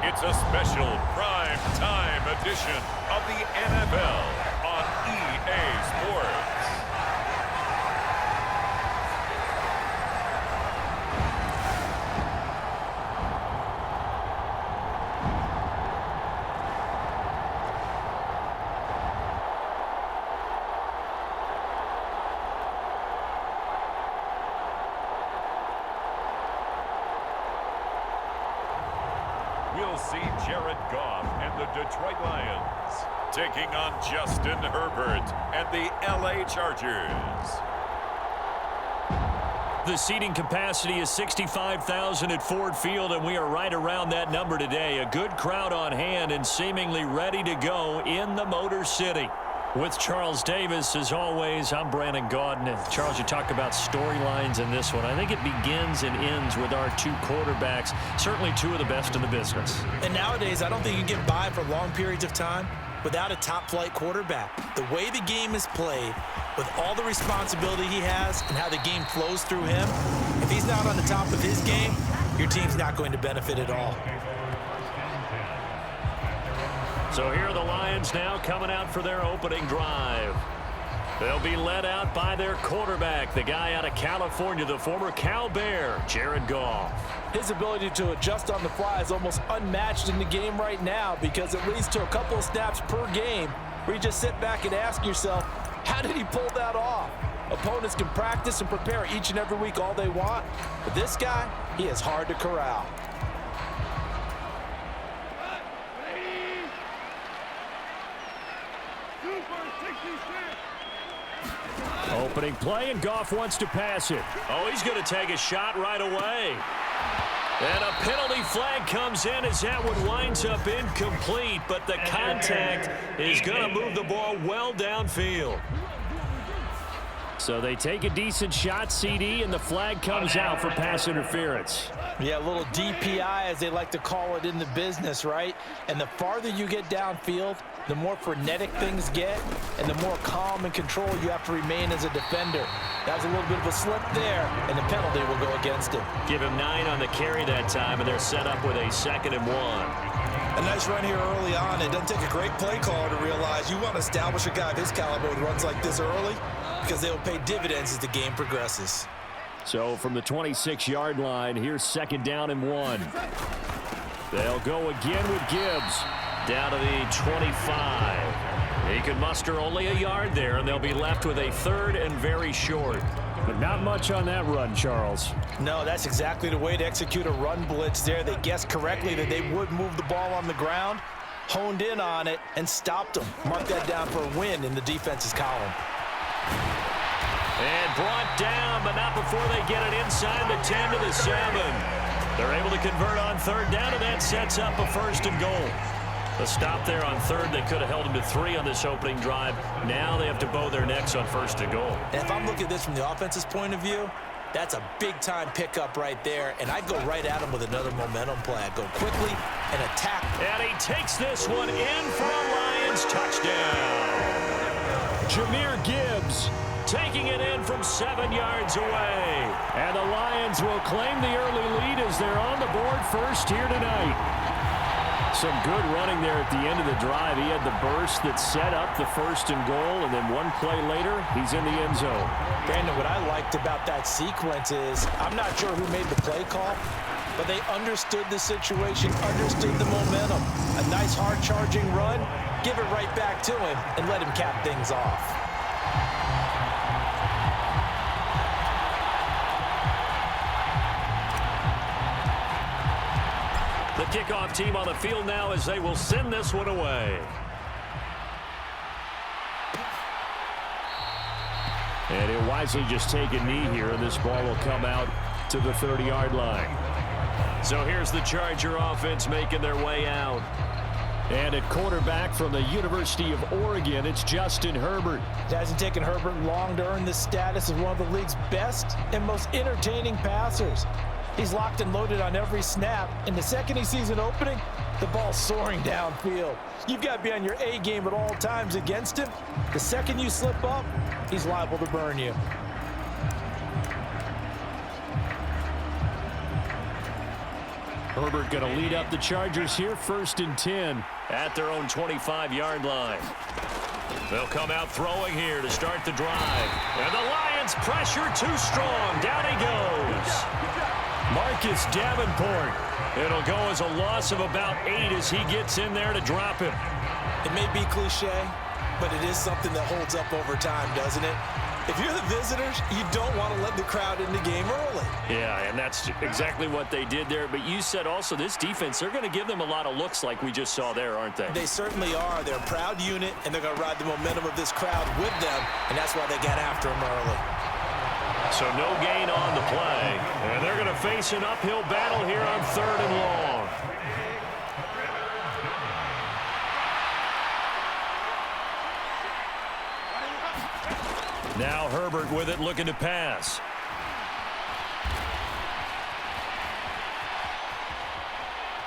It's a special prime time edition of the NFL on EA Sports. We'll see Jared Goff and the Detroit Lions taking on Justin Herbert and the LA Chargers. The seating capacity is 65,000 at Ford Field, and we are right around that number today. A good crowd on hand and seemingly ready to go in the Motor City. With Charles Davis, as always, I'm Brandon Gaudin. And Charles, you talk about storylines in this one. I think it begins and ends with our two quarterbacks, certainly two of the best in the business. And nowadays, I don't think you get by for long periods of time without a top-flight quarterback. The way the game is played, with all the responsibility he has and how the game flows through him, if he's not on the top of his game, your team's not going to benefit at all. So here are the Lions now coming out for their opening drive. They'll be led out by their quarterback, the guy out of California, the former Cal Bear, Jared Goff. His ability to adjust on the fly is almost unmatched in the game right now because it leads to a couple of snaps per game where you just sit back and ask yourself, how did he pull that off? Opponents can practice and prepare each and every week all they want, but this guy, he is hard to corral. Opening play, and Goff wants to pass it. Oh, he's going to take a shot right away. And a penalty flag comes in as that one winds up incomplete, but the contact is going to move the ball well downfield. So they take a decent shot, CD, and the flag comes out for pass interference. Yeah, a little DPI, as they like to call it in the business, right? And the farther you get downfield, the more frenetic things get, and the more calm and control you have to remain as a defender. That was a little bit of a slip there, and the penalty will go against him. Give him 9 on the carry that time, and they're set up with a 2nd and 1. A nice run here early on. It doesn't take a great play caller to realize you want to establish a guy of his caliber who runs like this early because they'll pay dividends as the game progresses. So from the 26-yard line, here's 2nd down and 1. They'll go again with Gibbs down to the 25. He could muster only a yard there, and they'll be left with a 3rd and very short. But not much on that run, Charles. No, that's exactly the way to execute a run blitz there. They guessed correctly that they would move the ball on the ground, honed in on it, and stopped them. Mark that down for a win in the defense's column. And brought down, but not before they get it inside the 10 to the 7. They're able to convert on 3rd down, and that sets up a 1st and goal. A stop there on 3rd. They could have held them to 3 on this opening drive. Now they have to bow their necks on 1st and goal. And if I'm looking at this from the offense's point of view, that's a big-time pickup right there, and I'd go right at him with another momentum play. I'd go quickly and attack. And he takes this one in for a Lions touchdown. Jahmyr Gibbs taking it in from 7 yards away. And the Lions will claim the early lead as they're on the board first here tonight. Some good running there at the end of the drive. He had the burst that set up the 1st and goal, and then one play later, he's in the end zone. Brandon, what I liked about that sequence is I'm not sure who made the play call, but they understood the situation, understood the momentum. A nice hard-charging run, give it right back to him, and let him cap things off. The kickoff team on the field now as they will send this one away. And he'll wisely just take a knee here, and this ball will come out to the 30-yard line. So here's the Charger offense making their way out. And at quarterback from the University of Oregon, it's Justin Herbert. It hasn't taken Herbert long to earn this status as one of the league's best and most entertaining passers. He's locked and loaded on every snap, and the second he sees an opening, the ball's soaring downfield. You've got to be on your A game at all times against him. The second you slip up, he's liable to burn you. Herbert going to lead up the Chargers here, 1st and 10 at their own 25-yard line. They'll come out throwing here to start the drive. And the Lions pressure too strong. Down he goes. Marcus Davenport. It'll go as a loss of about 8 as he gets in there to drop him. It may be cliche, but it is something that holds up over time, doesn't it? If you're the visitors, you don't want to let the crowd in the game early. Yeah, and that's exactly what they did there. But you said also this defense, they're going to give them a lot of looks like we just saw there, aren't they? They certainly are. They're a proud unit, and they're going to ride the momentum of this crowd with them, and that's why they got after them early. So no gain on the play. And they're going to face an uphill battle here on 3rd and long. Now Herbert with it, looking to pass.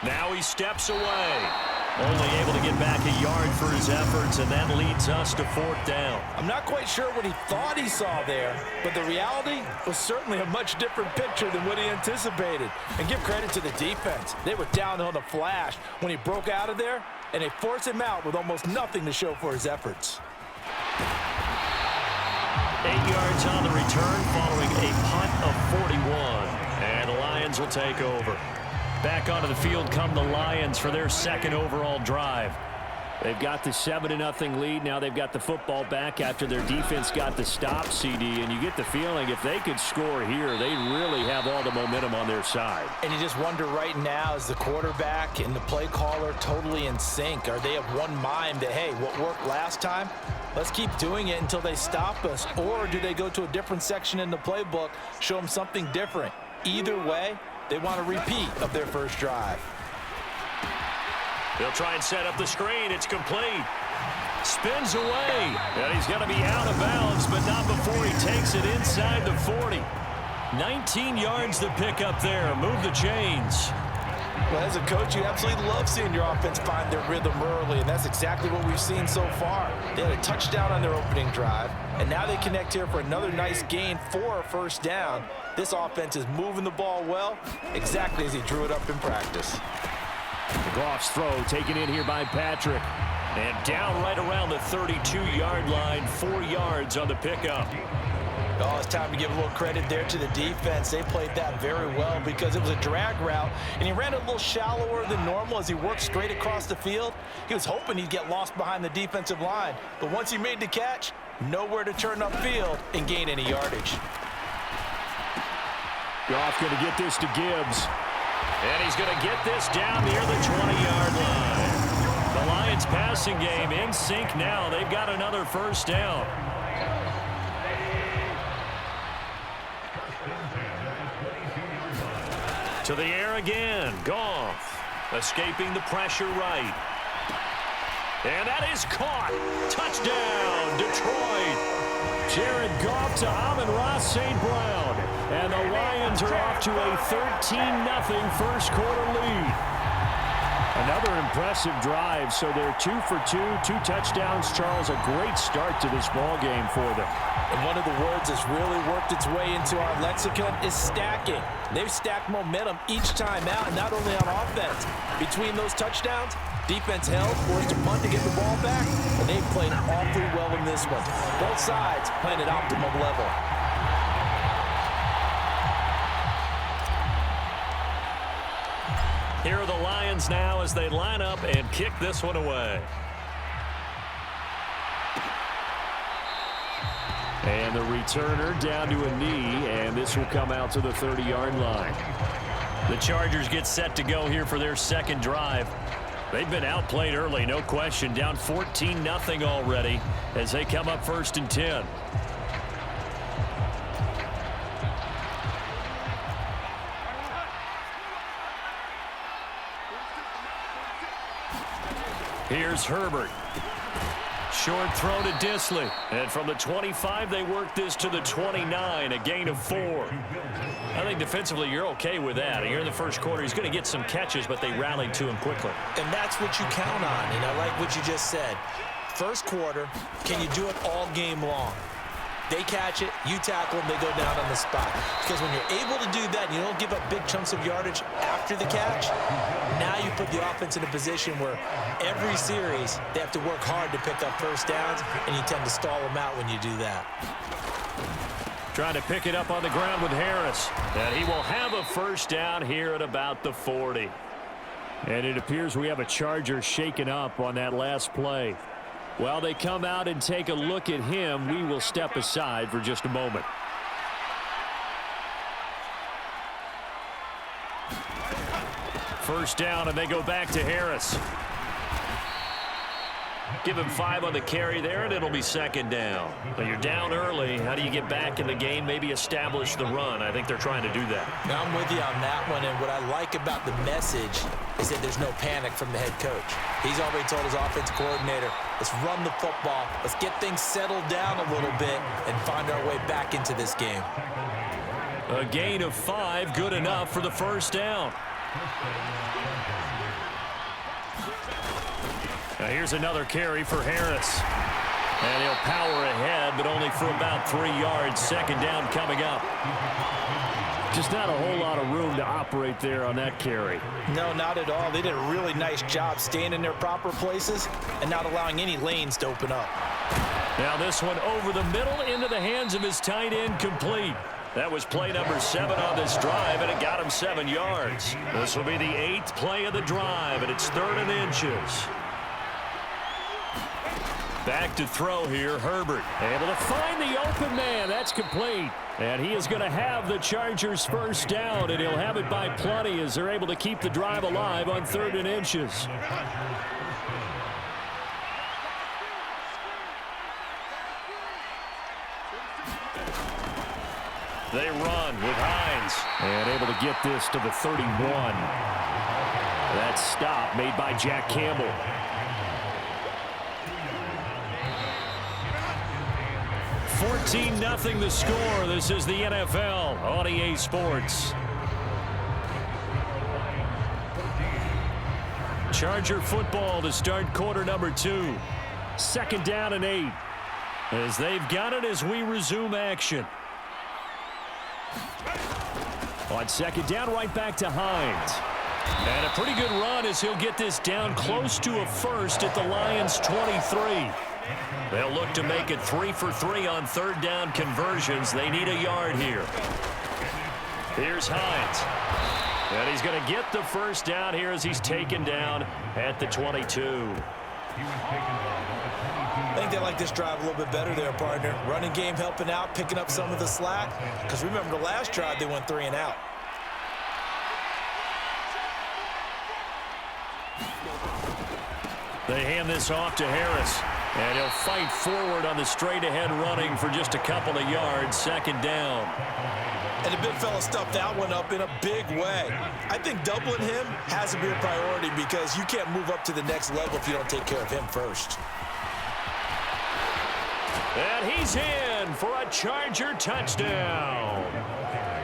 Now he steps away. Only able to get back a yard for his efforts, and that leads us to 4th down. I'm not quite sure what he thought he saw there, but the reality was certainly a much different picture than what he anticipated. And give credit to the defense. They were down on the flash when he broke out of there, and they forced him out with almost nothing to show for his efforts. 8 yards on the return following a punt of 41. And the Lions will take over. Back onto the field come the Lions for their 2nd overall drive. They've got the 7-0 lead. Now they've got the football back after their defense got the stop, CD. And you get the feeling if they could score here, they really have all the momentum on their side. And you just wonder right now, is the quarterback and the play caller totally in sync? Are they of one mind that, hey, what worked last time, let's keep doing it until they stop us? Or do they go to a different section in the playbook, show them something different? Either way, they want a repeat of their first drive. They'll try and set up the screen. It's complete. Spins away. And he's going to be out of bounds, but not before he takes it inside the 40. 19 yards to pick up there. Move the chains. Well, as a coach, you absolutely love seeing your offense find their rhythm early, and that's exactly what we've seen so far. They had a touchdown on their opening drive, and now they connect here for another nice gain for a 1st down. This offense is moving the ball well, exactly as he drew it up in practice. Goff's throw taken in here by Patrick. And down right around the 32-yard line, 4 yards on the pickup. Oh, it's time to give a little credit there to the defense. They played that very well because it was a drag route, and he ran a little shallower than normal as he worked straight across the field. He was hoping he'd get lost behind the defensive line, but once he made the catch, nowhere to turn upfield and gain any yardage. Goff going to get this to Gibbs. And he's going to get this down near the 20-yard line. The Lions passing game in sync now. They've got another 1st down. To the air again. Goff escaping the pressure right. And that is caught. Touchdown, Detroit. Jared Goff to Amon-Ra St. Brown. And the Lions are off to a 13-0 first quarter lead. Another impressive drive, so they're 2 for 2, 2 touchdowns. Charles, a great start to this ball game for them. And one of the words that's really worked its way into our lexicon is stacking. They've stacked momentum each time out, and not only on offense. Between those touchdowns, defense held, forced a punt to get the ball back, and they've played awfully well in this one. Both sides playing at optimum level. Here are the Lions now as they line up and kick this one away. And the returner down to a knee, and this will come out to the 30-yard line. The Chargers get set to go here for their 2nd drive. They've been outplayed early, no question, down 14-0 already as they come up 1st and 10. Here's Herbert. Short throw to Disley. And from the 25, they work this to the 29, a gain of 4. I think defensively you're okay with that. You're in the first quarter. He's going to get some catches, but they rallied to him quickly. And that's what you count on, and I like what you just said. First quarter, can you do it all game long? They catch it, you tackle them, they go down on the spot. Because when you're able to do that and you don't give up big chunks of yardage after the catch, now you put the offense in a position where every series they have to work hard to pick up first downs, and you tend to stall them out when you do that. Trying to pick it up on the ground with Harris. And he will have a first down here at about the 40. And it appears we have a Charger shaken up on that last play. While they come out and take a look at him, we will step aside for just a moment. First down, and they go back to Harris. Give him 5 on the carry there, and it'll be second down. But you're down early. How do you get back in the game, maybe establish the run? I think they're trying to do that. Now, I'm with you on that one, and what I like about the message is that there's no panic from the head coach. He's already told his offensive coordinator, let's run the football, let's get things settled down a little bit, and find our way back into this game. A gain of 5, good enough for the first down. Now here's another carry for Harris. And he'll power ahead, but only for about 3 yards. Second down coming up. Just not a whole lot of room to operate there on that carry. No, not at all. They did a really nice job staying in their proper places and not allowing any lanes to open up. Now this one over the middle into the hands of his tight end, complete. That was play number 7 on this drive, and it got him 7 yards. This will be the 8th play of the drive, and it's 3rd and inches. Back to throw here, Herbert. Able to find the open man. That's complete. And he is going to have the Chargers first down, and he'll have it by plenty as they're able to keep the drive alive on 3rd and inches. They run with Hines. And able to get this to the 31. That stop made by Jack Campbell. 14-0 the score. This is the NFL on EA Sports. Charger football to start quarter number 2. 2nd down and 8. As they've got it as we resume action. On 2nd down, right back to Hines. And a pretty good run as he'll get this down close to a first at the Lions' 23. They'll look to make it 3 for 3 on 3rd down conversions. They need a yard here. Here's Hines. And he's going to get the first down here as he's taken down at the 22. I think they like this drive a little bit better there, partner. Running game helping out, picking up some of the slack. Because remember, the last drive, they went 3 and out. They hand this off to Harris. And he'll fight forward on the straight-ahead running for just a couple of yards. 2nd down. And the big fella stuffed that one up in a big way. I think doubling him has to be a priority because you can't move up to the next level if you don't take care of him first. And he's in for a Charger touchdown.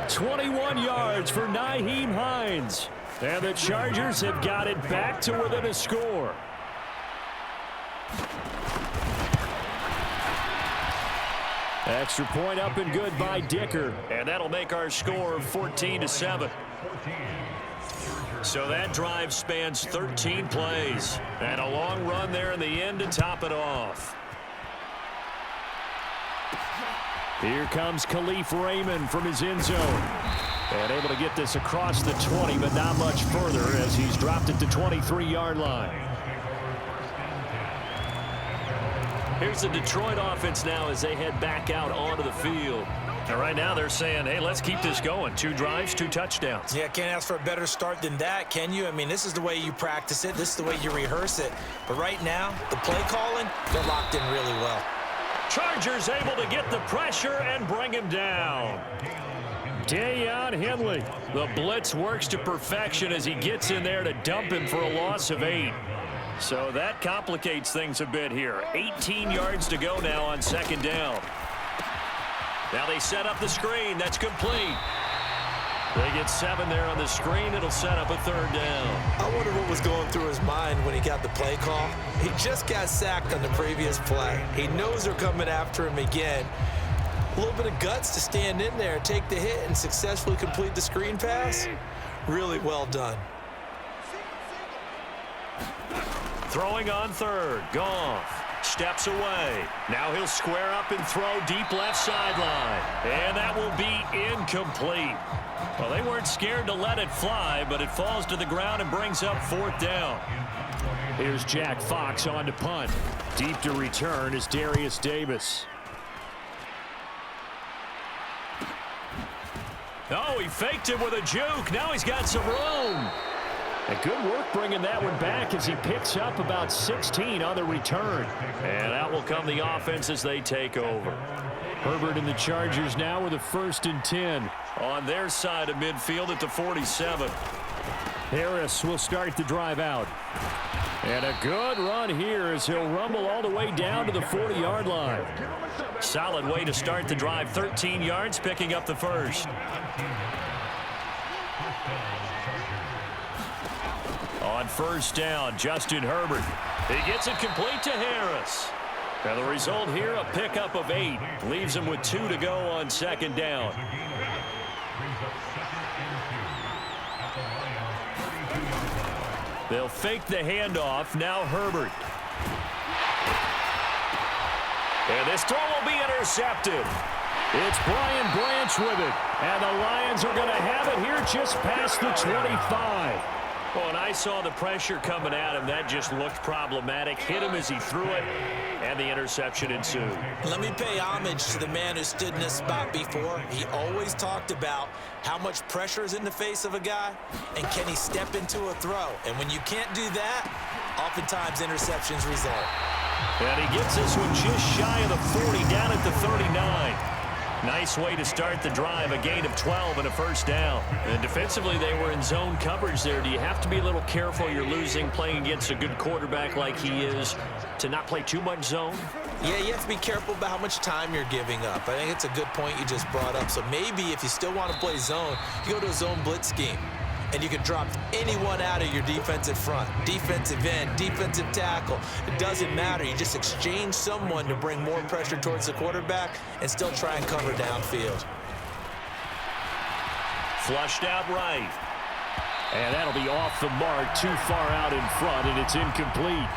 21 yards for Nyheim Hines. And the Chargers have got it back to within a score. Extra point up and good by Dicker. And that'll make our score 14-7. So that drive spans 13 plays. And a long run there in the end to top it off. Here comes Khalif Raymond from his end zone. And able to get this across the 20, but not much further as he's dropped it to 23-yard line. Here's the Detroit offense now as they head back out onto the field. And right now they're saying, hey, let's keep this going. 2 drives, 2 touchdowns. Yeah, can't ask for a better start than that, can you? I mean, this is the way you practice it. This is the way you rehearse it. But right now, the play calling, they're locked in really well. Chargers able to get the pressure and bring him down. Dayon Henley. The blitz works to perfection as he gets in there to dump him for a loss of 8. So that complicates things a bit here. 18 yards to go now on 2nd down. Now they set up the screen. That's complete. They get 7 there on the screen. It'll set up a 3rd down. I wonder what was going through his mind when he got the play call. He just got sacked on the previous play. He knows they're coming after him again. A little bit of guts to stand in there, take the hit, and successfully complete the screen pass. Really well done. Throwing on third. Goff steps away. Now he'll square up and throw deep left sideline. And that will be incomplete. Well, they weren't scared to let it fly, but it falls to the ground and brings up fourth down. Here's Jack Fox on to punt. Deep to return is Darius Davis. Oh, he faked him with a juke. Now he's got some room. And good work bringing that one back as he picks up about 16 on the return. And out will come the offense as they take over. Herbert and the Chargers now with a 1st and 10. On their side of midfield at the 47. Harris will start the drive out. And a good run here as he'll rumble all the way down to the 40-yard line. Solid way to start the drive. 13 yards, picking up the first. On first down, Justin Herbert. He gets it complete to Harris. And the result here, a pickup of 8. Leaves him with 2 to go on second down. They'll fake the handoff. Now Herbert. And this throw will be intercepted. It's Brian Branch with it. And the Lions are going to have it here just past the 25. Well, and I saw the pressure coming at him. That just looked problematic. Hit him as he threw it, and the interception ensued. Let me pay homage to the man who stood in this spot before. He always talked about how much pressure is in the face of a guy, and can he step into a throw. And when you can't do that, oftentimes interceptions result. And he gets this one just shy of the 40, down at the 39. Nice way to start the drive, a gain of 12 and a first down. And defensively, they were in zone coverage there. Do you have to be a little careful? You're losing, playing against a good quarterback like he is, to not play too much zone? Yeah, you have to be careful about how much time you're giving up. I think it's a good point you just brought up. So maybe if you still want to play zone, you go to a zone blitz scheme. And you can drop anyone out of your defensive front, defensive end, defensive tackle. It doesn't matter. You just exchange someone to bring more pressure towards the quarterback and still try and cover downfield. Flushed out right. And that'll be off the mark, too far out in front, and it's incomplete.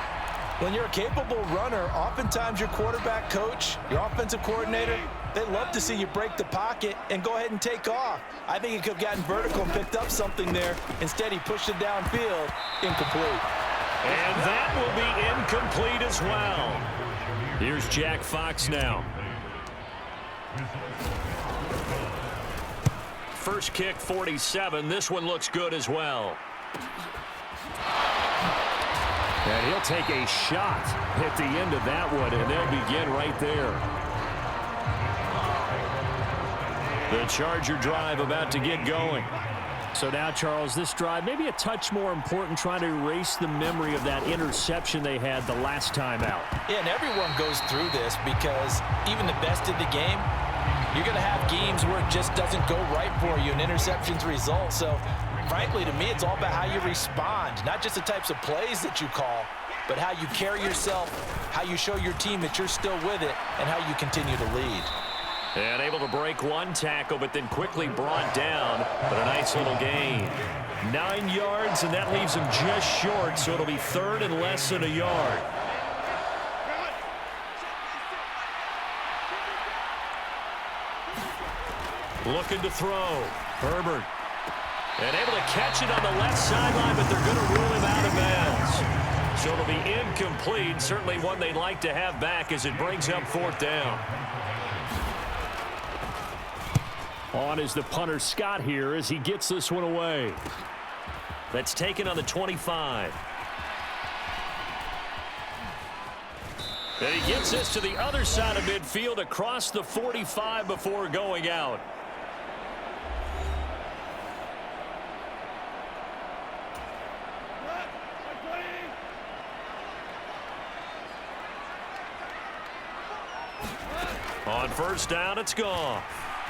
When you're a capable runner, oftentimes your quarterback coach, your offensive coordinator, they love to see you break the pocket and go ahead and take off. I think he could have gotten vertical and picked up something there. Instead, he pushed it downfield. Incomplete. And that will be incomplete as well. Here's Jack Fox now. First kick, 47. This one looks good as well. And he'll take a shot at the end of that one, and they'll begin right there. The Charger drive about to get going. So now, Charles, this drive maybe a touch more important, trying to erase the memory of that interception they had the last time out. Yeah, and everyone goes through this because even the best of the game, you're going to have games where it just doesn't go right for you and interceptions result. So, frankly, to me, it's all about how you respond, not just the types of plays that you call, but how you carry yourself, how you show your team that you're still with it, and how you continue to lead. And able to break one tackle, but then quickly brought down. But a nice little gain. 9 yards, and that leaves him just short, so it'll be third and less than a yard. Looking to throw. Herbert. And able to catch it on the left sideline, but they're going to rule him out of bounds. So it'll be incomplete. Certainly one they'd like to have back as it brings up fourth down. On is the punter Scott here as he gets this one away. That's taken on the 25. And he gets this to the other side of midfield across the 45 before going out. On first down, it's gone.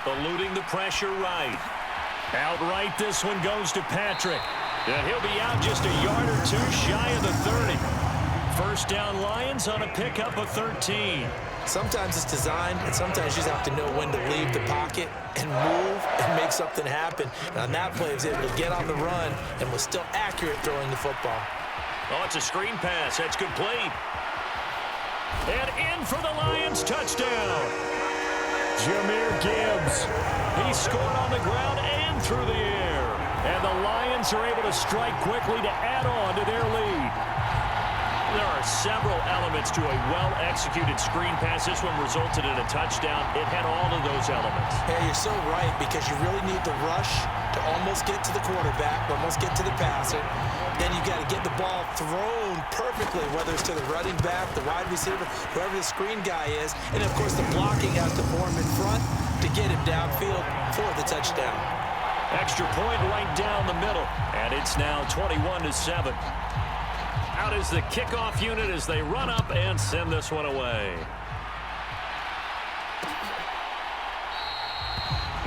Eluding the pressure right. Outright, this one goes to Patrick. And he'll be out just a yard or two shy of the 30. first down Lions on a pickup of 13. Sometimes it's designed, and sometimes you just have to know when to leave the pocket and move and make something happen. And on that play, he was able to get on the run and was still accurate throwing the football. Oh, it's a screen pass. That's complete. And in for the Lions, touchdown. Jahmyr Gibbs. He scored on the ground and through the air. And the Lions are able to strike quickly to add on to their lead. There are several elements to a well-executed screen pass. This one resulted in a touchdown. It had all of those elements. Yeah, you're so right, because you really need the rush to almost get to the quarterback, almost get to the passer. Then you've got to get the ball thrown perfectly, whether it's to the running back, the wide receiver, whoever the screen guy is. And, of course, the blocking has to form in front to get him downfield for the touchdown. Extra point right down the middle. And it's now 21-7. Out is the kickoff unit as they run up and send this one away.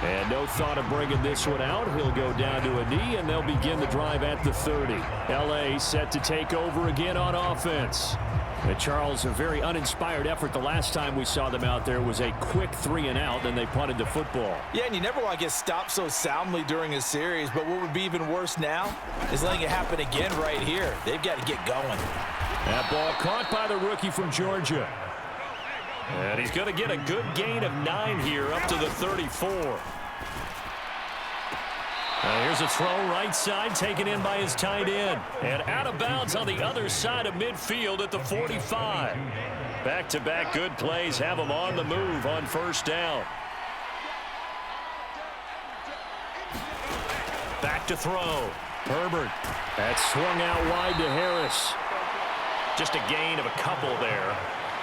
And no thought of bringing this one out. He'll go down to a knee, and they'll begin the drive at the 30. L.A. set to take over again on offense. And Charles, a very uninspired effort the last time we saw them out there was a quick 3-and-out, then they punted the football. Yeah, and you never want to get stopped so soundly during a series, but what would be even worse now is letting it happen again right here. They've got to get going. That ball caught by the rookie from Georgia. And he's going to get a good gain of 9 here up to the 34. Here's a throw right side taken in by his tight end. And out of bounds on the other side of midfield at the 45. Back-to-back good plays have him on the move on first down. Back to throw. Herbert. That's swung out wide to Harris. Just a gain of a couple there.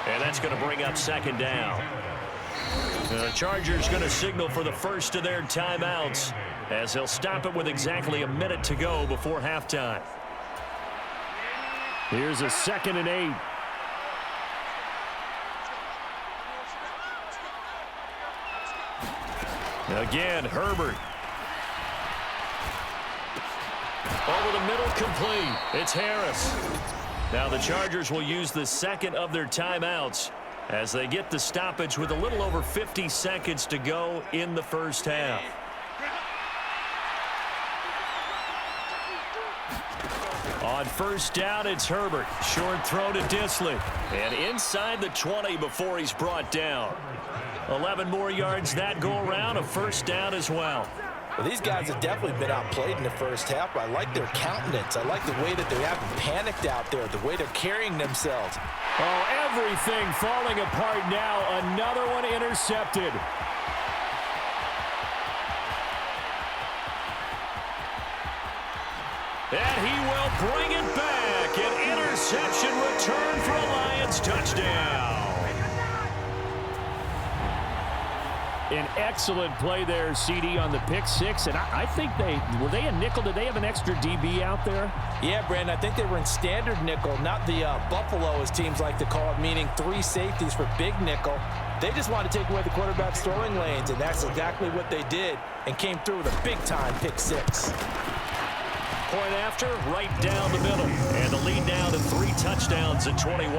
And that's going to bring up second down. The Chargers going to signal for the first of their timeouts as they'll stop it with exactly a minute to go before halftime. Here's a 2nd and 8. Again, Herbert. Over the middle, complete. It's Harris. Now the Chargers will use the second of their timeouts as they get the stoppage with a little over 50 seconds to go in the first half. On first down, it's Herbert. Short throw to Disley. And inside the 20 before he's brought down. 11 more yards that go around, a first down as well. Well, these guys have definitely been outplayed in the first half, but I like their countenance. I like the way that they haven't panicked out there, the way they're carrying themselves. Oh, everything falling apart now. Another one intercepted. And he will bring it back. An interception return for a Lions touchdown. An excellent play there, CD, on the pick six. And I think were they a nickel? Did they have an extra DB out there? Yeah, Brandon, I think they were in standard nickel, not the Buffalo, as teams like to call it, meaning 3 safeties for big nickel. They just wanted to take away the quarterback's throwing lanes, and that's exactly what they did, and came through with a big-time pick six. Point after, right down the middle. And the lead now to 3 touchdowns at 21.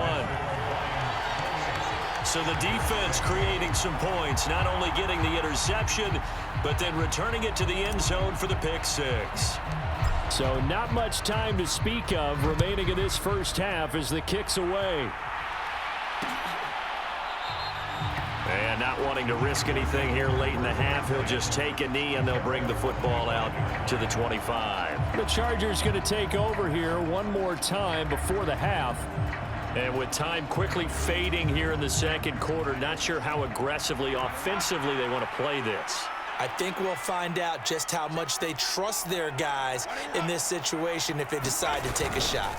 So the defense creating some points, not only getting the interception, but then returning it to the end zone for the pick six. So not much time to speak of remaining in this first half as the kick's away. And not wanting to risk anything here late in the half, he'll just take a knee and they'll bring the football out to the 25. The Chargers going to take over here one more time before the half. And with time quickly fading here in the second quarter, not sure how aggressively, offensively they want to play this. I think we'll find out just how much they trust their guys in this situation if they decide to take a shot.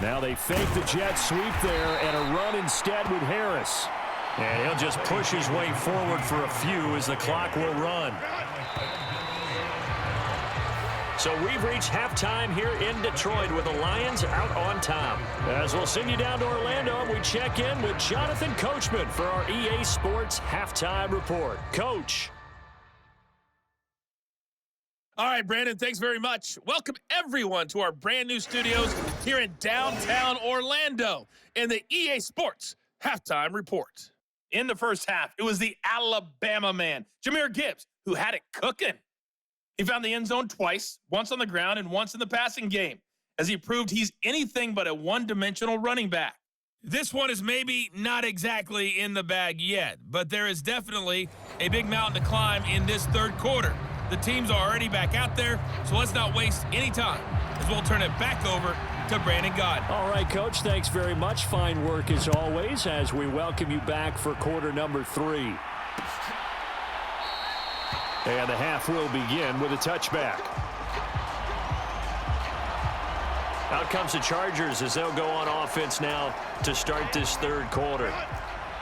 Now they fake the jet sweep there and a run instead with Harris. And he'll just push his way forward for a few as the clock will run. So we've reached halftime here in Detroit with the Lions out on top. As we'll send you down to Orlando, we check in with Jonathan Coachman for our EA Sports Halftime Report. Coach. All right, Brandon, thanks very much. Welcome, everyone, to our brand new studios here in downtown Orlando in the EA Sports Halftime Report. In the first half, it was the Alabama man, Jahmyr Gibbs, who had it cooking. He found the end zone twice, once on the ground and once in the passing game, as he proved he's anything but a one-dimensional running back. This one is maybe not exactly in the bag yet, but there is definitely a big mountain to climb in this third quarter. The teams are already back out there, so let's not waste any time, as we'll turn it back over to Brandon Gaudin. All right, Coach, thanks very much. Fine work as always as we welcome you back for quarter number 3. And the half will begin with a touchback. Out comes the Chargers as they'll go on offense now to start this third quarter.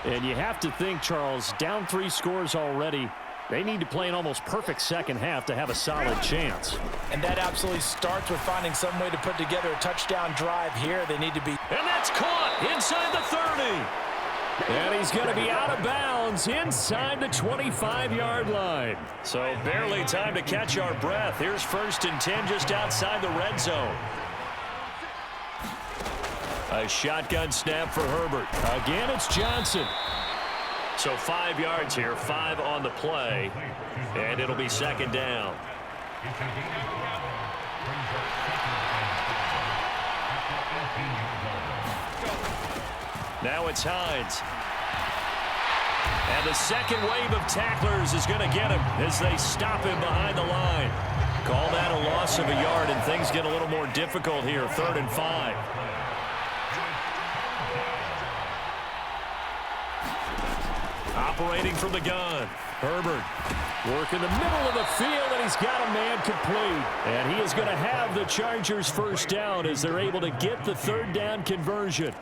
And you have to think, Charles, down 3 scores already. They need to play an almost perfect second half to have a solid chance. And that absolutely starts with finding some way to put together a touchdown drive here. They need to be... And that's caught inside the 30. And he's going to be out of bounds inside the 25-yard line. So barely time to catch our breath. Here's 1st and 10 just outside the red zone. A shotgun snap for Herbert. Again, it's Johnson. So 5 yards here, 5 on the play, and it'll be 2nd down. Now it's Hines. And the second wave of tacklers is going to get him as they stop him behind the line. Call that a loss of a yard, and things get a little more difficult here, 3rd and 5. Operating from the gun, Herbert working the middle of the field, and he's got a man complete. And he is going to have the Chargers 1st down as they're able to get the 3rd down conversion.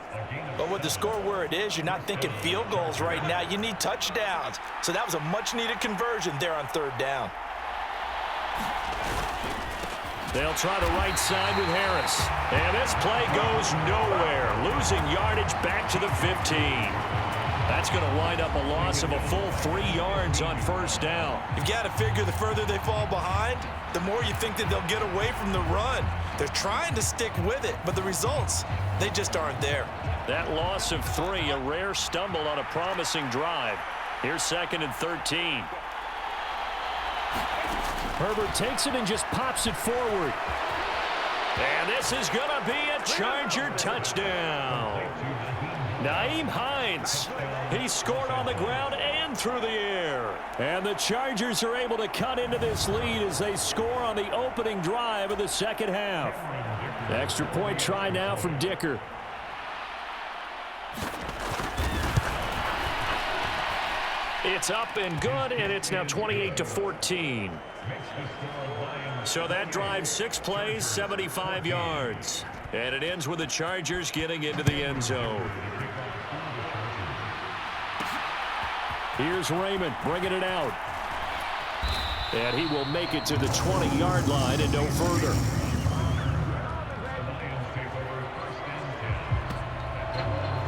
But with the score where it is, you're not thinking field goals right now. You need touchdowns. So that was a much-needed conversion there on 3rd down. They'll try the right side with Harris. And this play goes nowhere, losing yardage back to the 15. That's going to wind up a loss of a full 3 yards on 1st down. You've got to figure the further they fall behind, the more you think that they'll get away from the run. They're trying to stick with it, but the results, they just aren't there. That loss of 3, a rare stumble on a promising drive. Here's 2nd and 13. Herbert takes it and just pops it forward. And this is going to be a Charger touchdown. Nyheim Hines. He scored on the ground and through the air. And the Chargers are able to cut into this lead as they score on the opening drive of the second half. Extra point try now from Dicker. It's up and good, and it's now 28-14. So that drive, 6 plays, 75 yards. And it ends with the Chargers getting into the end zone. Here's Raymond bringing it out. And he will make it to the 20-yard line and no further.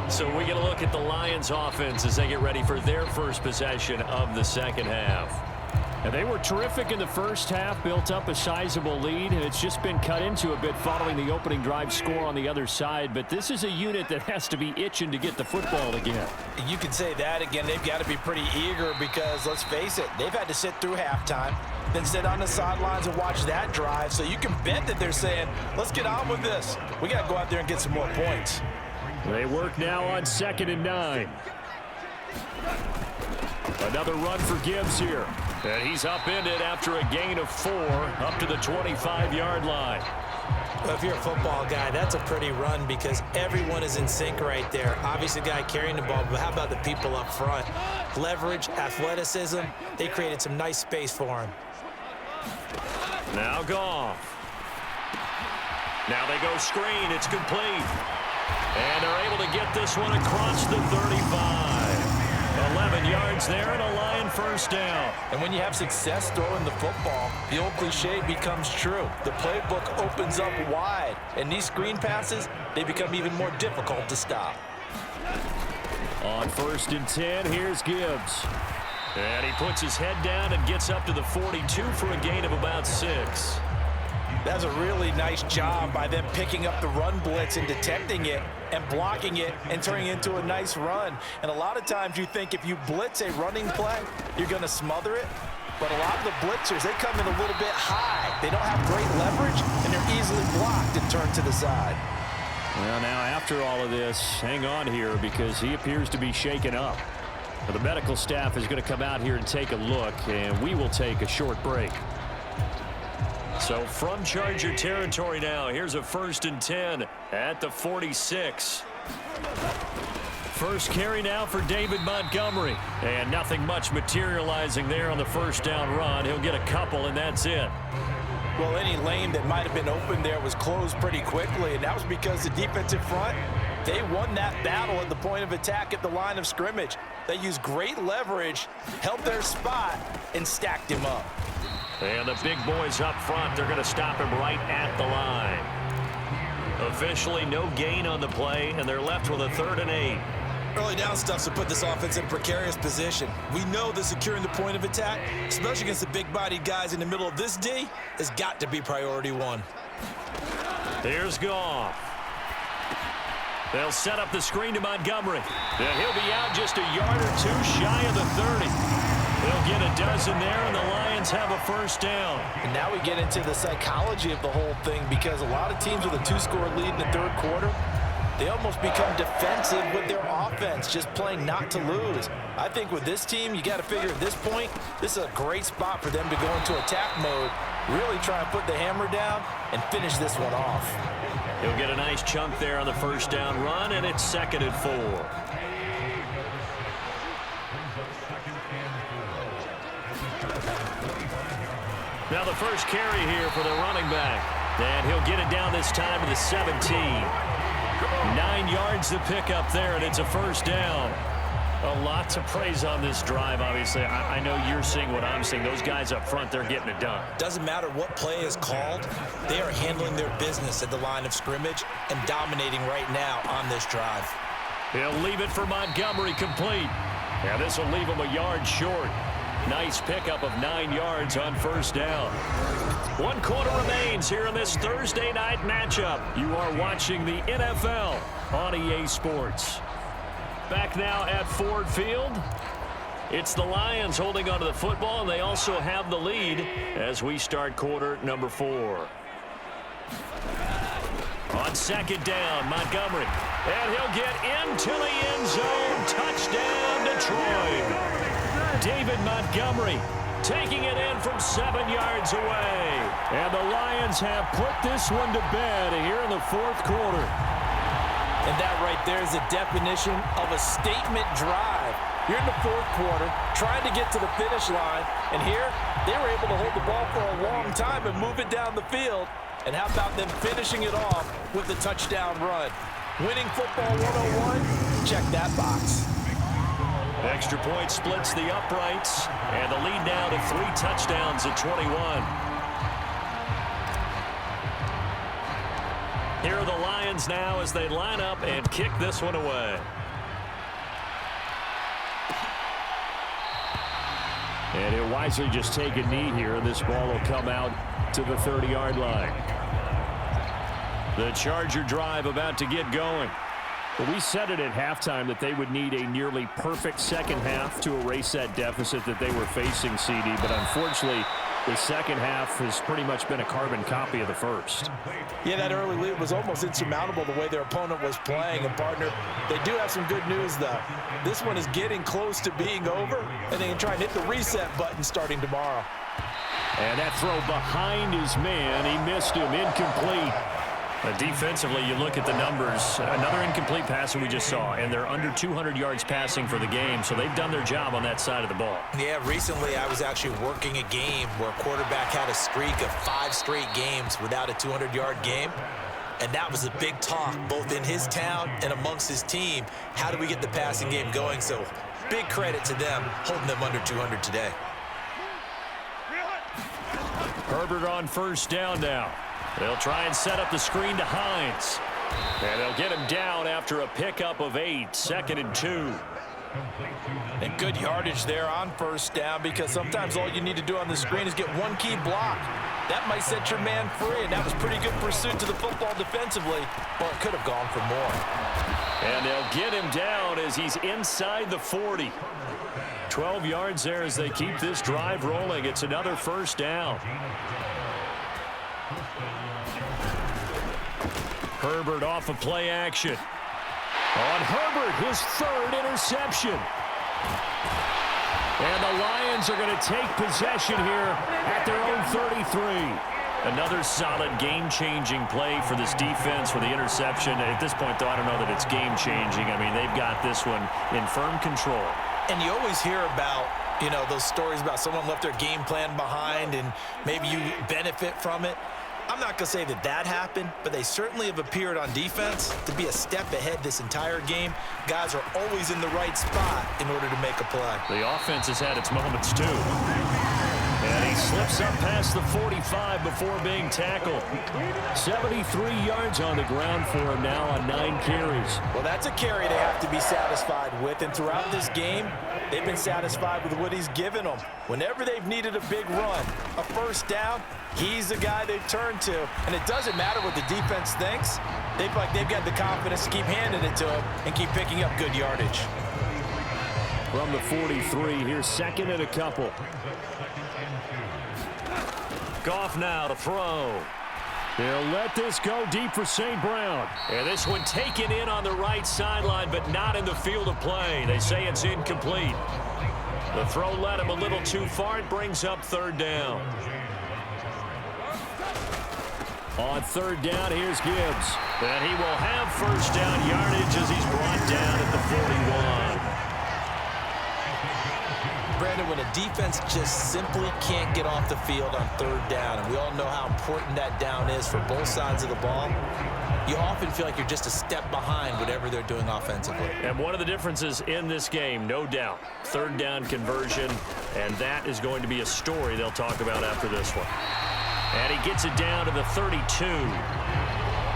So we get a look at the Lions offense as they get ready for their first possession of the second half. And they were terrific in the first half, built up a sizable lead, and it's just been cut into a bit following the opening drive score on the other side. But this is a unit that has to be itching to get the football again. You can say that again. They've got to be pretty eager because, let's face it, they've had to sit through halftime, then sit on the sidelines and watch that drive. So you can bet that they're saying, let's get on with this. We got to go out there and get some more points. They work now on 2nd and 9. Another run for Gibbs here. And he's upended after a gain of 4 up to the 25-yard line. Well, if you're a football guy, that's a pretty run because everyone is in sync right there. Obviously, the guy carrying the ball, but how about the people up front? Leverage, athleticism, they created some nice space for him. Now Goff. Now they go screen. It's complete. And they're able to get this one across the 35. 11 yards there and a Lion 1st down. And when you have success throwing the football, the old cliche becomes true. The playbook opens up wide, and these screen passes, they become even more difficult to stop. On 1st and 10, here's Gibbs. And he puts his head down and gets up to the 42 for a gain of about 6. That's a really nice job by them picking up the run blitz and detecting it and blocking it and turning it into a nice run. And a lot of times you think if you blitz a running play, you're going to smother it. But a lot of the blitzers, they come in a little bit high. They don't have great leverage, and they're easily blocked and turned to the side. Well, now after all of this, hang on here because he appears to be shaken up. Now, the medical staff is going to come out here and take a look, and we will take a short break. So from Charger territory now, here's a 1st and 10 at the 46. First carry now for David Montgomery. And nothing much materializing there on the first down run. He'll get a couple, and that's it. Well, any lane that might have been open there was closed pretty quickly, and that was because the defensive front, they won that battle at the point of attack at the line of scrimmage. They used great leverage, held their spot, and stacked him up. And the big boys up front, they're going to stop him right at the line. Officially no gain on the play, and they're left with a 3rd and 8. Early down stuff to put this offense in a precarious position. We know that securing the point of attack, especially against the big-bodied guys in the middle of this D, has got to be priority 1. Here's Goff. They'll set up the screen to Montgomery. And he'll be out just a yard or 2 shy of the 30. They'll get a dozen there, and the Lions have a first down. And now we get into the psychology of the whole thing because a lot of teams with a 2-score lead in the 3rd quarter, they almost become defensive with their offense, just playing not to lose. I think with this team, you got to figure at this point, this is a great spot for them to go into attack mode, really try and put the hammer down and finish this one off. He'll get a nice chunk there on the first down run, and it's 2nd and 4. Now the first carry here for the running back. And he'll get it down this time to the 17. 9 yards to pick up there, and it's a first down. A lot to praise on this drive, obviously. I know you're seeing what I'm seeing. Those guys up front, they're getting it done. Doesn't matter what play is called. They are handling their business at the line of scrimmage and dominating right now on this drive. He'll leave it for Montgomery complete. Yeah, this will leave him a yard short. Nice pickup of 9 yards on first down. 1 quarter remains here in this Thursday night matchup. You are watching the NFL on EA Sports. Back now at Ford Field. It's the Lions holding onto the football, and they also have the lead as we start quarter number 4. On 2nd down, Montgomery. And he'll get into the end zone. Touchdown, Detroit. David Montgomery taking it in from 7 yards away. And the Lions have put this one to bed here in the 4th quarter. And that right there is the definition of a statement drive. You're in the 4th quarter, trying to get to the finish line, and here they were able to hold the ball for a long time and move it down the field. And how about them finishing it off with the touchdown run? Winning football 101, check that box. Extra point splits the uprights, and the lead now to 3 touchdowns at 21. Here are the Lions now as they line up and kick this one away. And he'll wisely just take a knee here, and this ball will come out to the 30-yard line. The Charger drive about to get going. Well, we said it at halftime that they would need a nearly perfect second half to erase that deficit that they were facing, CD, but unfortunately, the second half has pretty much been a carbon copy of the first. Yeah, that early lead was almost insurmountable the way their opponent was playing. And, partner, they do have some good news, though. This one is getting close to being over, and they can try and hit the reset button starting tomorrow. And that throw behind his man, he missed him, incomplete. Defensively, you look at the numbers, another incomplete pass that we just saw, and they're under 200 yards passing for the game, so they've done their job on that side of the ball. Yeah, recently I was actually working a game where a quarterback had a streak of 5 straight games without a 200-yard game, and that was a big talk both in his town and amongst his team. How do we get the passing game going? So big credit to them holding them under 200 today. Herbert on first down now. They'll try and set up the screen to Hines. And they'll get him down after a pickup of 8, 2nd and 2. And good yardage there on first down, because sometimes all you need to do on the screen is get one key block. That might set your man free, and that was pretty good pursuit to the football defensively, but it could have gone for more. And they'll get him down as he's inside the 40. 12 yards there as they keep this drive rolling. It's another first down. Herbert off of play action. On Herbert, his third interception. And the Lions are going to take possession here at their own 33. Another solid game-changing play for this defense for the interception. At this point, though, I don't know that it's game-changing. I mean, they've got this one in firm control. And you always hear about, you know, those stories about someone left their game plan behind and maybe you benefit from it. I'm not going to say that that happened, but they certainly have appeared on defense to be a step ahead this entire game. Guys are always in the right spot in order to make a play. The offense has had its moments, too. And he slips up past the 45 before being tackled. 73 yards on the ground for him now on 9 carries. Well, that's a carry they have to be satisfied with, and throughout this game, they've been satisfied with what he's given them. Whenever they've needed a big run, a first down, he's the guy they've turned to. And it doesn't matter what the defense thinks. They've got the confidence to keep handing it to him and keep picking up good yardage. From the 43, here's second and a couple. Goff now to throw. They'll let this go deep for St. Brown. And this one taken in on the right sideline, but not in the field of play. They say it's incomplete. The throw led him a little too far. It brings up third down. On third down, here's Gibbs. And he will have first down yardage as he's brought down at the 41. Brandon, when a defense just simply can't get off the field on third down, and we all know how important that down is for both sides of the ball, you often feel like you're just a step behind whatever they're doing offensively. And one of the differences in this game, no doubt, third down conversion, and that is going to be a story they'll talk about after this one. And he gets it down to the 32.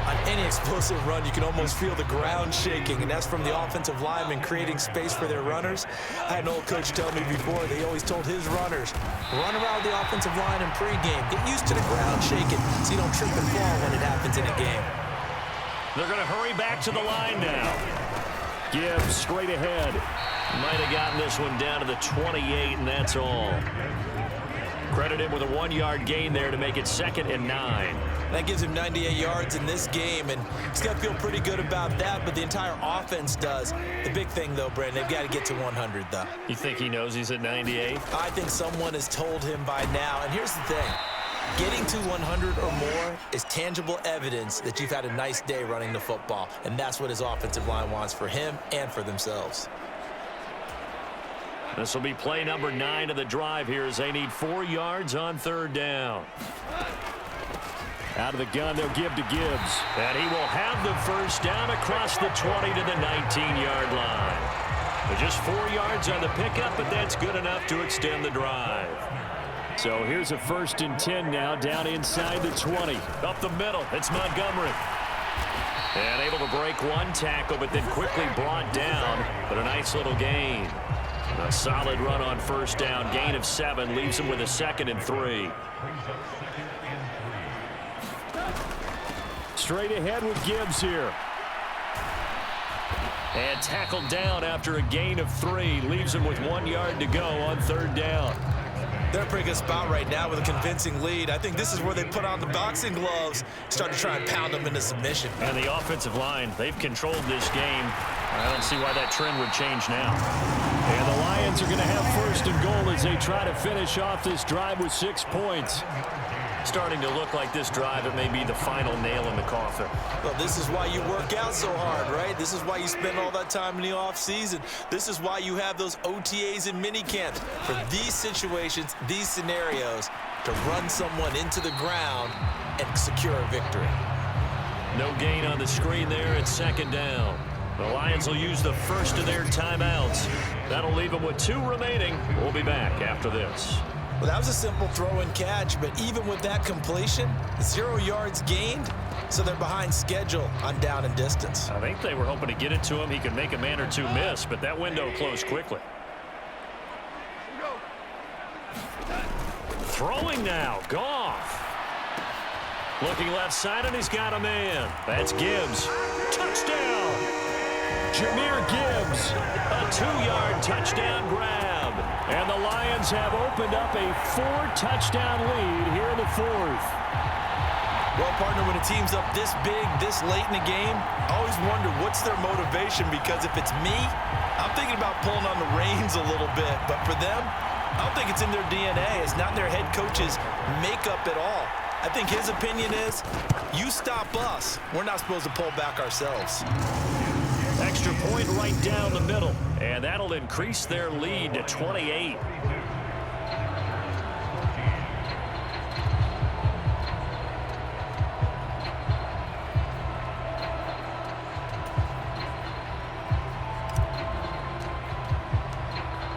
On any explosive run, you can almost feel the ground shaking, and that's from the offensive linemen creating space for their runners. I had an old coach tell me before, they always told his runners, run around the offensive line in pregame. Get used to the ground shaking so you don't trip and fall when it happens in a game. They're going to hurry back to the line now. Gibbs straight ahead. Might have gotten this one down to the 28, and that's all. Credit him with a 1-yard gain there to make it 2nd and 9. That gives him 98 yards in this game, and he's got to feel pretty good about that, but the entire offense does. The big thing, though, Brandon, they've got to get to 100, though. You think he knows he's at 98? I think someone has told him by now, and here's the thing. Getting to 100 or more is tangible evidence that you've had a nice day running the football, and that's what his offensive line wants for him and for themselves. This will be play number 9 of the drive here as they need 4 yards on third down. Out of the gun, they'll give to Gibbs. And he will have the first down across the 20 to the 19-yard line. But just 4 yards on the pickup, but that's good enough to extend the drive. So here's a 1st and 10 now down inside the 20. Up the middle, it's Montgomery. And able to break one tackle, but then quickly brought down. But a nice little gain. A solid run on first down. Gain of 7 leaves him with a 2nd and 3. Straight ahead with Gibbs here. And tackled down after a gain of 3. Leaves him with 1 yard to go on third down. They're in a pretty good spot right now with a convincing lead. I think this is where they put on the boxing gloves, start to try and pound them into submission. And the offensive line, they've controlled this game. I don't see why that trend would change now. And the Lions are going to have 1st and goal as they try to finish off this drive with 6 points. Starting to look like this drive, it may be the final nail in the coffin. Well, this is why you work out so hard, right? This is why you spend all that time in the offseason. This is why you have those OTAs and mini camps. For these situations, these scenarios, to run someone into the ground and secure a victory. No gain on the screen there. It's 2nd down. The Lions will use the first of their timeouts. That'll leave them with 2 remaining. We'll be back after this. Well, that was a simple throw and catch, but even with that completion, 0 yards gained, so they're behind schedule on down and distance. I think they were hoping to get it to him. He could make a man or two miss, but that window closed quickly. Throwing now, Goff. Looking left side, and he's got a man. That's Gibbs. Touchdown! Jahmyr Gibbs, a 2-yard touchdown grab. And the Lions have opened up a 4-touchdown lead here in the 4th. Well, partner, when a team's up this big, this late in the game, I always wonder what's their motivation, because if it's me, I'm thinking about pulling on the reins a little bit. But for them, I don't think it's in their DNA. It's not in their head coach's makeup at all. I think his opinion is, you stop us, we're not supposed to pull back ourselves. Extra point right down the middle, and that'll increase their lead to 28.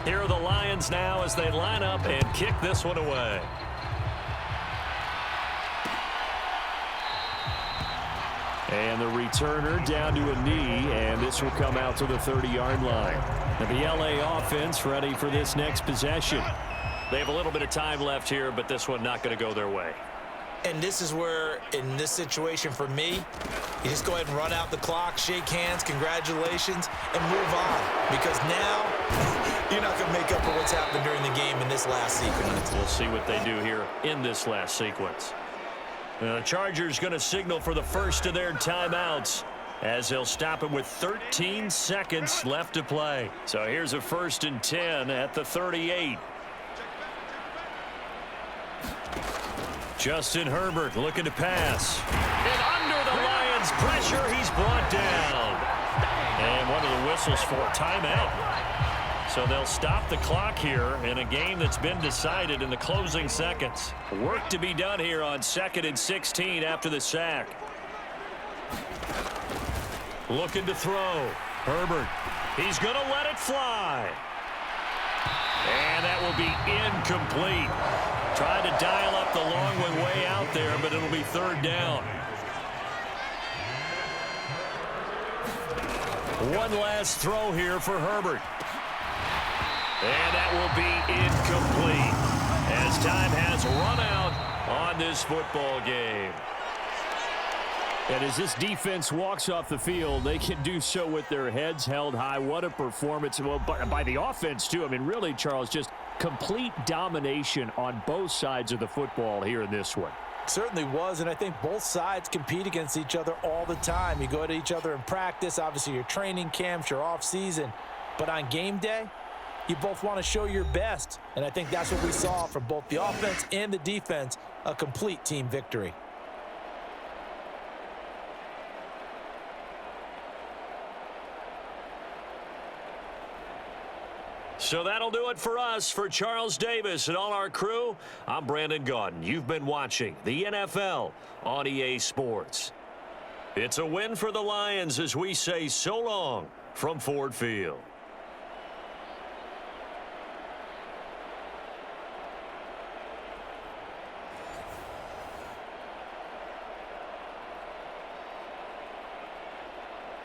Here are the Lions now as they line up and kick this one away. And the returner down to a knee, and this will come out to the 30-yard line. And the LA offense ready for this next possession. They have a little bit of time left here, but this one not going to go their way. And this is where, in this situation for me, you just go ahead and run out the clock, shake hands, congratulations, and move on. Because now, you're not going to make up for what's happened during the game in this last sequence. We'll see what they do here in this last sequence. The Chargers going to signal for the first of their timeouts as they'll stop it with 13 seconds left to play. So here's a 1st and 10 at the 38. Justin Herbert looking to pass. And under the Lions' pressure, he's brought down. And one of the whistles for a timeout. So they'll stop the clock here in a game that's been decided in the closing seconds. Work to be done here on 2nd and 16 after the sack. Looking to throw. Herbert. He's going to let it fly. And that will be incomplete. Tried to dial up the long one way out there, but it'll be 3rd down. One last throw here for Herbert. And that will be incomplete as time has run out on this football game. And as this defense walks off the field, they can do so with their heads held high. What a performance. Well, by the offense, too. I mean, really, Charles, just complete domination on both sides of the football here in this one. Certainly was, and I think both sides compete against each other all the time. You go to each other in practice, obviously your training camps, your off-season. But on game day, you both want to show your best, and I think that's what we saw from both the offense and the defense, a complete team victory. So that'll do it for us. For Charles Davis and all our crew, I'm Brandon Gaudin. You've been watching the NFL on EA Sports. It's a win for the Lions as we say so long from Ford Field.